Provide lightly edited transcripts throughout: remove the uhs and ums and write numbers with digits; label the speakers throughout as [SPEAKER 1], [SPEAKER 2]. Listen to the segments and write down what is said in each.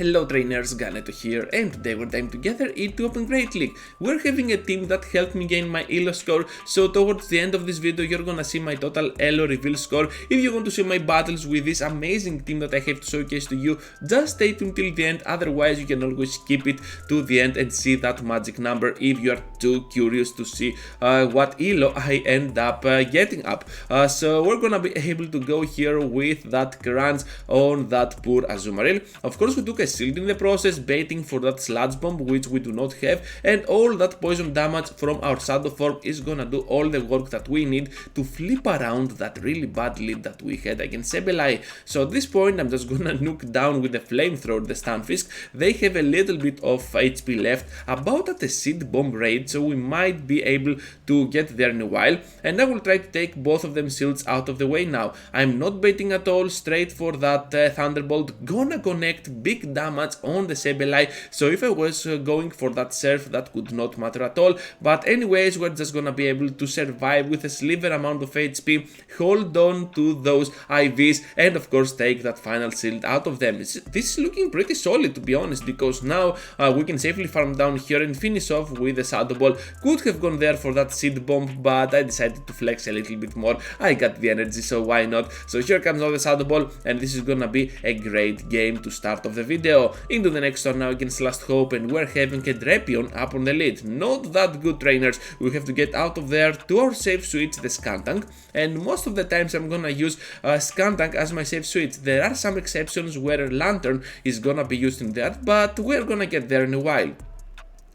[SPEAKER 1] Hello trainers, Ganeto here, and today we're diving together into Open Great League. We're having a team that helped me gain my ELO score, so towards the end of this video you're gonna see my total ELO reveal score. If you want to see my battles with this amazing team that I have to showcase to you, just stay tuned till the end, otherwise you can always skip it to the end and see that magic number if you are too curious to see what ELO I end up getting up. So we're gonna be able to go here with that crunch on that poor Azumarill. Of course we took a shield in the process, baiting for that sludge bomb which we do not have, and all that poison damage from our shadow form is gonna do all the work that we need to flip around that really bad lead that we had against Sableye. So at this point I'm just gonna nuke down with the flamethrower the Stunfisk. They have a little bit of HP left, about at the seed bomb rate, so we might be able to get there in a while, and I will try to take both of them shields out of the way now. I'm not baiting at all, straight for that Thunderbolt, gonna connect big damage on the Sableye, so if I was going for that surf that could not matter at all, but anyways we're just gonna be able to survive with a sliver amount of HP, hold on to those IVs, and of course take that final shield out of them. This is looking pretty solid to be honest, because now we can safely farm down here and finish off with the Shadow Ball. Could have gone there for that seed bomb, but I decided to flex a little bit more. I got the energy, so why not? So here comes all the Shadow Ball, and this is gonna be a great game to start off the video. Into the next turn now against Last Hope, and we're having a Drapion up on the lead. Not that good, trainers. We have to get out of there to our safe switch, the Skuntank, and most of the times I'm gonna use Skuntank as my safe switch. There are some exceptions where Lanturn is gonna be used in that, but we're gonna get there in a while.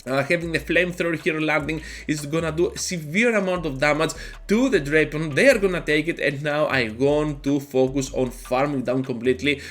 [SPEAKER 1] Having the flamethrower here landing is gonna do a severe amount of damage to the Drapion. They are gonna take it, and now I want to focus on farming down completely,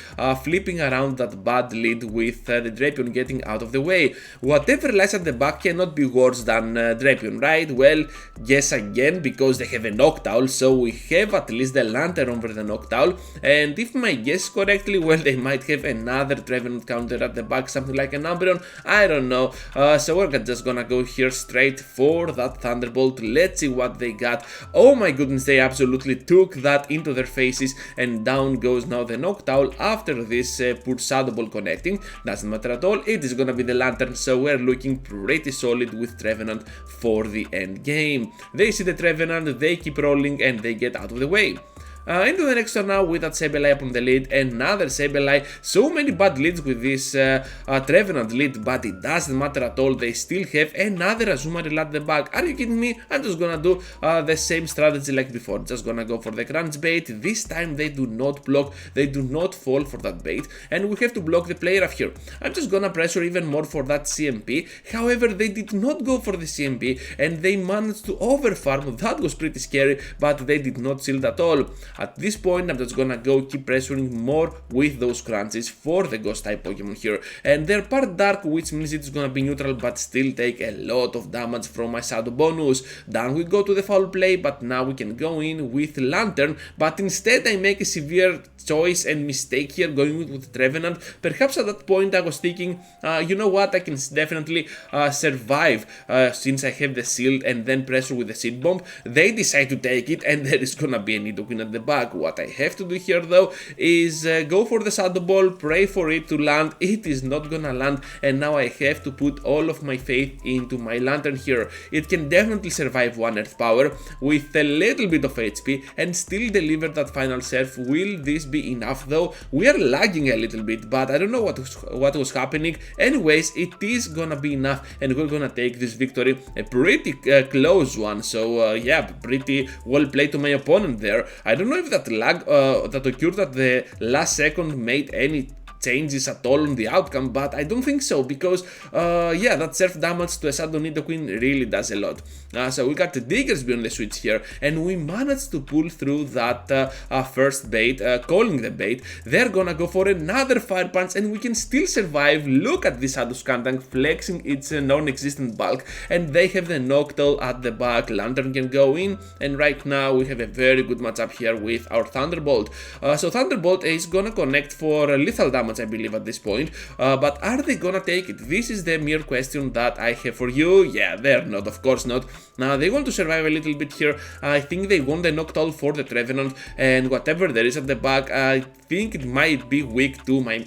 [SPEAKER 1] flipping around that bad lead with the Drapion getting out of the way. Whatever lies at the back cannot be worse than Drapion, right? Well, yes again, because they have a Noctowl, so we have at least the Lanturn over the Noctowl, and if my guess correctly, well, they might have another Trevenant counter at the back, something like an Umbreon, I don't know. So we're just gonna go here straight for that Thunderbolt. Let's see what they got. Oh my goodness, they absolutely took that into their faces, and down goes now the Noctowl after this poor Shadow Ball connecting. Doesn't matter at all, it is gonna be the Lanturn, so we're looking pretty solid with Trevenant for the end game. They see the Trevenant, they keep rolling, and they get out of the way. Into the next turn now with that Sableye up on the lead, another Sableye. So many bad leads with this Trevenant lead, but it doesn't matter at all. They still have another Azumarill at the back. Are you kidding me? I'm just gonna do the same strategy like before. Just gonna go for the crunch bait. This time they do not block, they do not fall for that bait, and we have to block the player up here. I'm just gonna pressure even more for that CMP. However, they did not go for the CMP, and they managed to overfarm. That was pretty scary, but they did not shield at all. At this point, I'm just gonna go keep pressuring more with those crunches for the ghost type Pokemon here. And they're part dark, which means it's gonna be neutral, but still take a lot of damage from my shadow bonus. Down we go to the foul play, but now we can go in with Lanturn, but instead I make a severe choice and mistake here going with Trevenant. Perhaps at that point I was thinking, you know what, I can definitely survive since I have the shield, and then pressure with the seed bomb. They decide to take it, and there is gonna be a Nidoqueen at the back. What I have to do here though is go for the Shadow Ball, pray for it to land. It is not gonna land, and now I have to put all of my faith into my Lanturn here. It can definitely survive one Earth Power with a little bit of HP and still deliver that final surf. Will this be enough though? We are lagging a little bit, but I don't know what was happening. Anyways, it is gonna be enough, and we're gonna take this victory, a pretty close one. So yeah, pretty well played to my opponent there. I don't know if that lag that occurred at the last second made any changes at all on the outcome, but I don't think so, because yeah, that surf damage to a Shadow Nidoqueen really does a lot. So we got the Diggersby on the switch here, and we managed to pull through that first bait, calling the bait. They're gonna go for another Fire Punch, and we can still survive. Look at this Shadow Skuntank flexing its non-existent bulk, and they have the Noctowl at the back. Lanturn can go in, and right now we have a very good matchup here with our Thunderbolt. So Thunderbolt is gonna connect for lethal damage damage, I believe, at this point. But are they gonna take it? This is the mere question that I have for you. Yeah, they're not, of course not. Now they want to survive a little bit here. I think they want the Noctowl for the Trevenant, and whatever there is at the back, I think it might be weak to my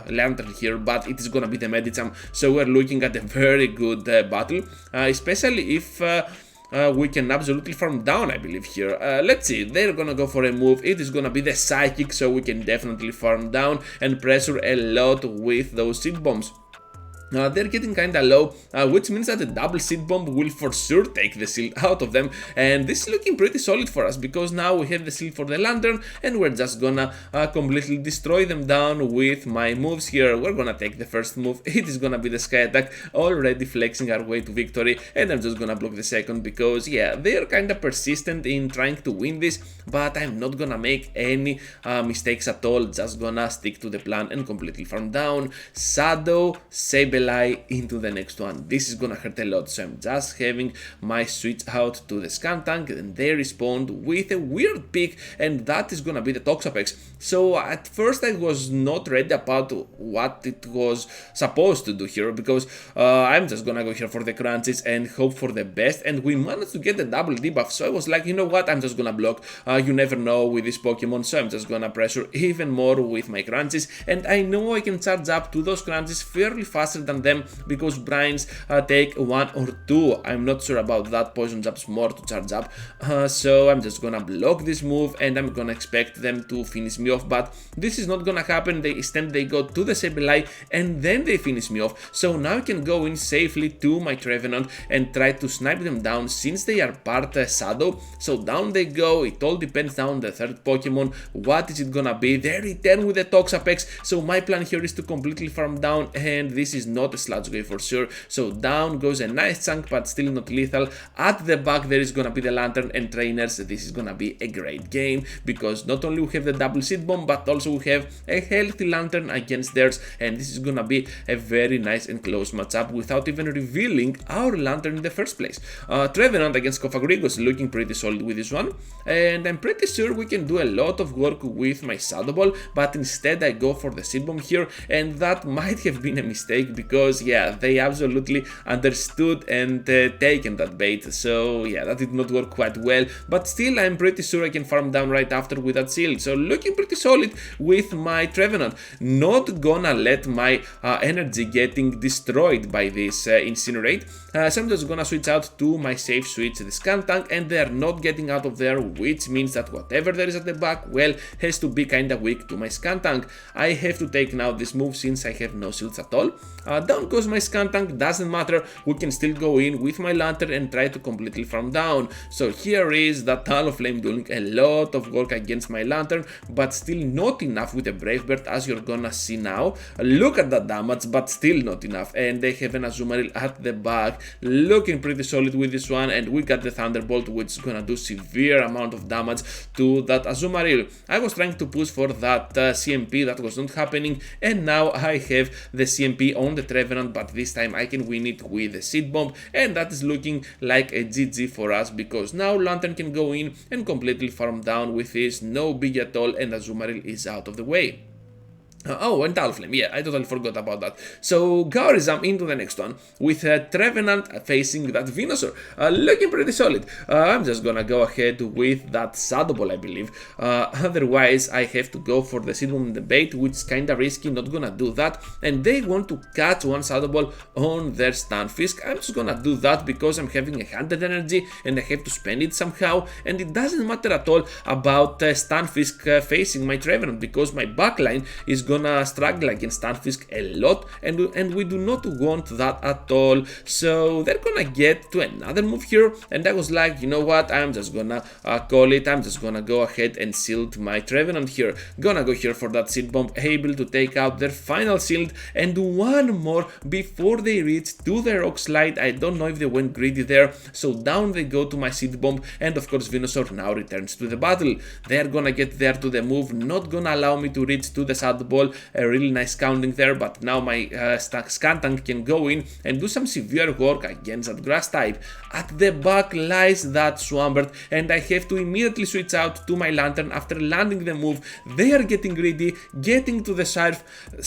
[SPEAKER 1] Lanturn here, but it is gonna be the Medicham, so we're looking at a very good battle, especially if we can absolutely farm down, I believe, here. Let's see, they're gonna go for a move. It is gonna be the Psychic, so we can definitely farm down and pressure a lot with those Seed Bombs. They're getting kinda low, which means that the double Seed Bomb will for sure take the shield out of them, and this is looking pretty solid for us, because now we have the shield for the Lanturn, and we're just gonna completely destroy them down with my moves here. We're gonna take the first move. It is gonna be the Sky Attack, already flexing our way to victory, and I'm just gonna block the second, because yeah, they're kinda persistent in trying to win this, but I'm not gonna make any mistakes at all, just gonna stick to the plan and completely farm down. Shadow, Sableye into the next one. This is gonna hurt a lot, so I'm just having my switch out to the Skuntank, and they respond with a weird pick, and that is gonna be the Toxapex. So at first I was not ready about what it was supposed to do here, because I'm just gonna go here for the crunches and hope for the best, and we managed to get the double debuff, so I was like, you know what, I'm just gonna block. You never know with this Pokemon, so I'm just gonna pressure even more with my crunches, and I know I can charge up to those crunches fairly faster than them, because brines take 1 or 2. I'm not sure about that. Poison jabs more to charge up, so I'm just gonna block this move, and I'm gonna expect them to finish me off, but this is not gonna happen. Instead they go to the Sableye, and then they finish me off, so now I can go in safely to my Trevenant and try to snipe them down, since they are part Shadow. So down they go. It all depends on the third Pokemon. What is it gonna be? They return with the Toxapex, so my plan here is to completely farm down, and this is not a Sludge Wave for sure. So down goes a nice chunk, but still not lethal. At the back there is gonna be the Lanturn and Trainers. This is gonna be a great game, because not only we have the double Seed Bomb, but also we have a healthy Lanturn against theirs, and this is gonna be a very nice and close matchup without even revealing our Lanturn in the first place. Trevenant against Cofagrigus, looking pretty solid with this one, and I'm pretty sure we can do a lot of work with my Shadow Ball, but instead I go for the Seed Bomb here, and that might have been a mistake, because yeah, they absolutely understood and taken that bait, so yeah, that did not work quite well, but still I'm pretty sure I can farm down right after with that shield, so looking pretty solid with my Trevenant. Not gonna let my energy getting destroyed by this Incinerate, so I'm just gonna switch out to my safe switch, the Skuntank, and they're not getting out of there, which means that whatever there is at the back, well, has to be kinda weak to my Skuntank. I have to take now this move, since I have no shields at all. Down goes my Skuntank, doesn't matter, we can still go in with my Lanturn and try to completely farm down. So here is that Talonflame doing a lot of work against my Lanturn, but still not enough with a Brave Bird, as you're gonna see now. Look at that damage, but still not enough, and they have an Azumarill at the back, looking pretty solid with this one, and we got the Thunderbolt, which is gonna do severe amount of damage to that Azumarill. I was trying to push for that CMP, that was not happening, and now I have the CMP on the Trevenant, but this time I can win it with a Seed Bomb, and that is looking like a GG for us, because now Lanturn can go in and completely farm down with this, no big at all, and Azumarill is out of the way. Oh, and Talonflame, yeah, I totally forgot about that. So, Gaurizam into the next one, with Trevenant facing that Venusaur, looking pretty solid. I'm just gonna go ahead with that Shadow Ball, I believe. Otherwise, I have to go for the Seed Bomb in the bait, which is kinda risky, not gonna do that. And they want to catch one Shadow Ball on their Stunfisk. I'm just gonna do that, because I'm having 100 energy, and I have to spend it somehow. And it doesn't matter at all about Stunfisk facing my Trevenant, because my backline is gonna struggle against Stunfisk a lot, and we do not want that at all. So they're gonna get to another move here, and I was like, you know what, I'm just gonna call it. I'm just gonna go ahead and shield my Trevenant here. Gonna go here for that Seed Bomb, able to take out their final shield, and one more before they reach to the Rock Slide. I don't know if they went greedy there, so down they go to my Seed Bomb, and of course Venusaur now returns to the battle. They're gonna get there to the move, not gonna allow me to reach to the Shadow Ball, all. A really nice counting there, but now my Skuntank can go in and do some severe work against that grass type. At the back lies that Swampert, and I have to immediately switch out to my Lanturn after landing the move. They are getting greedy, getting to the Surf, what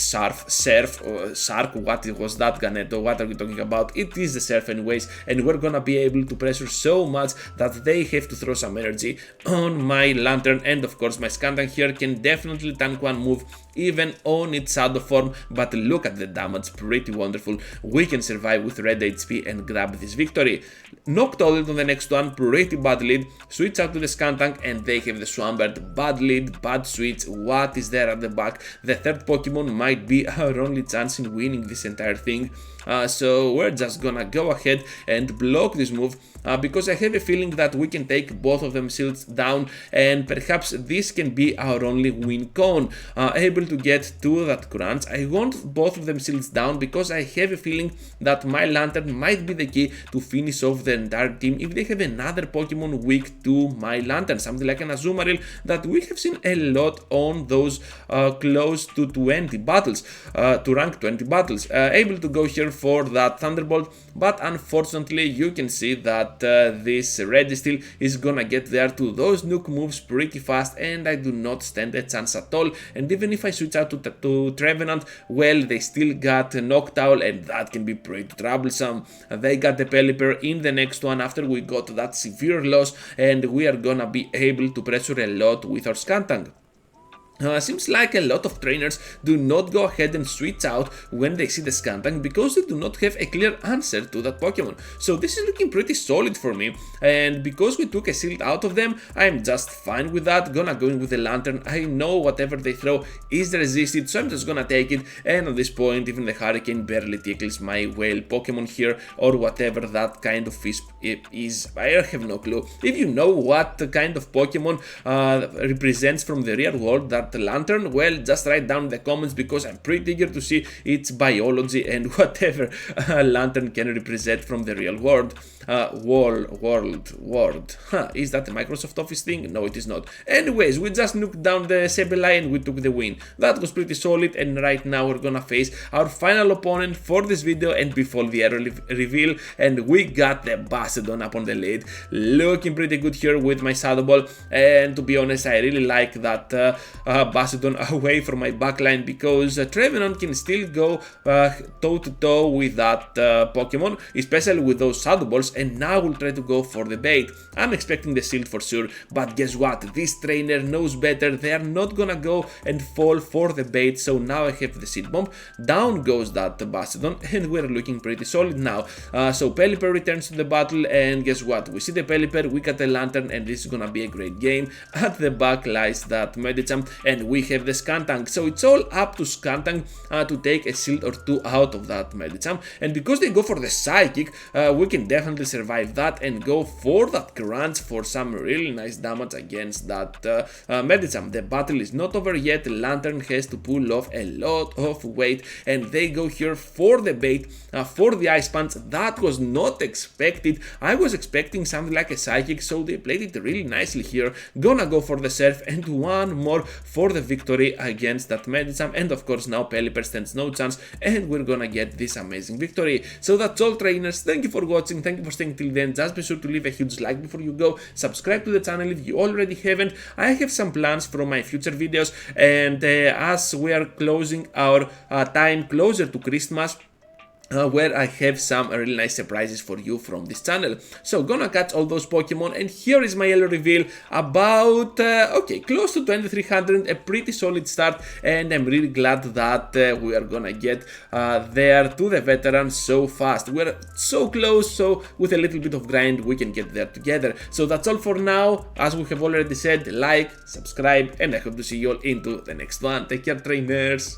[SPEAKER 1] was that, Ganeto? What are we talking about? It is the Surf anyways, and we're gonna be able to pressure so much that they have to throw some energy on my Lanturn, and of course my Skuntank here can definitely tank one move even on its shadow form, but look at the damage, pretty wonderful. We can survive with red HP and grab this victory. Knocked all on the next one, pretty bad lead. Switch out to the Skuntank and they have the Swampert. Bad lead, bad switch. What is there at the back? The third Pokemon might be our only chance in winning this entire thing. So we're just gonna go ahead and block this move because I have a feeling that we can take both of them shields down, and perhaps this can be our only win con. Able to get to that crunch. I want both of them shields down because I have a feeling that my Lanturn might be the key to finish off the entire team if they have another Pokemon weak to my Lanturn, something like an Azumarill that we have seen a lot on those close to 20 battles, to rank 20 battles. Able to go here for that Thunderbolt, but unfortunately you can see that this Registeel is gonna get there to those nuke moves pretty fast, and I do not stand a chance at all. And even if I switch out to Trevenant, well, they still got Noctowl, and that can be pretty troublesome. They got the Pelipper in the next one after we got that severe loss, and we are gonna be able to pressure a lot with our Skuntank. Seems like a lot of trainers do not go ahead and switch out when they see the Skuntank because they do not have a clear answer to that Pokemon. So this is looking pretty solid for me, and because we took a shield out of them, I'm just fine with that. Gonna go in with the Lanturn. I know whatever they throw is resisted, so I'm just gonna take it, and at this point even the Hurricane barely tickles my whale Pokemon here, or whatever that kind of fish is. I have no clue. If you know what kind of Pokemon represents from the real world that Lanturn, well, just write down in the comments because I'm pretty eager to see its biology and whatever Lanturn can represent from the real world. World. Is that a Microsoft Office thing? No, it is not. Anyways, we just nuked down the Sableye and we took the win. That was pretty solid, and right now we're gonna face our final opponent for this video and before the early reveal, and we got the Bastiodon up on the lead. Looking pretty good here with my Shadow Ball, and to be honest, I really like that Bastiodon away from my backline because Trevenant can still go toe to toe with that Pokemon, especially with those Shadow Balls, and now we'll try to go for the bait. I'm expecting the shield for sure, but guess what? This trainer knows better. They are not gonna go and fall for the bait, so now I have the Seed Bomb. Down goes that Bastiodon, and we're looking pretty solid now. So Pelipper returns to the battle, and guess what? We see the Pelipper, we got the Lanturn, and this is gonna be a great game. At the back lies that Medicham, and we have the Skuntank, so it's all up to Skuntank to take a shield or two out of that Medicham, and because they go for the Psychic, we can definitely survive that and go for that crunch for some really nice damage against that Medicham. The battle is not over yet. Lanturn has to pull off a lot of weight, and they go here for the bait, for the Ice Punch. That was not expected. I was expecting something like a Psychic, so they played it really nicely here. Gonna go for the Surf, and one more for the victory against that Medicham, and of course now Pelipper stands no chance, and we're gonna get this amazing victory. So that's all, trainers. Thank you for watching, thank you for staying till then. Just be sure to leave a huge like before you go, subscribe to the channel if you already haven't. I have some plans for my future videos, and as we are closing our time closer to Christmas, where I have some really nice surprises for you from this channel. So gonna catch all those Pokemon, and here is my ELO reveal about, okay, close to 2300, a pretty solid start, and I'm really glad that we are gonna get there to the veterans so fast. We're so close, so with a little bit of grind we can get there together. So that's all for now. As we have already said, like, subscribe, and I hope to see you all into the next one. Take care, trainers.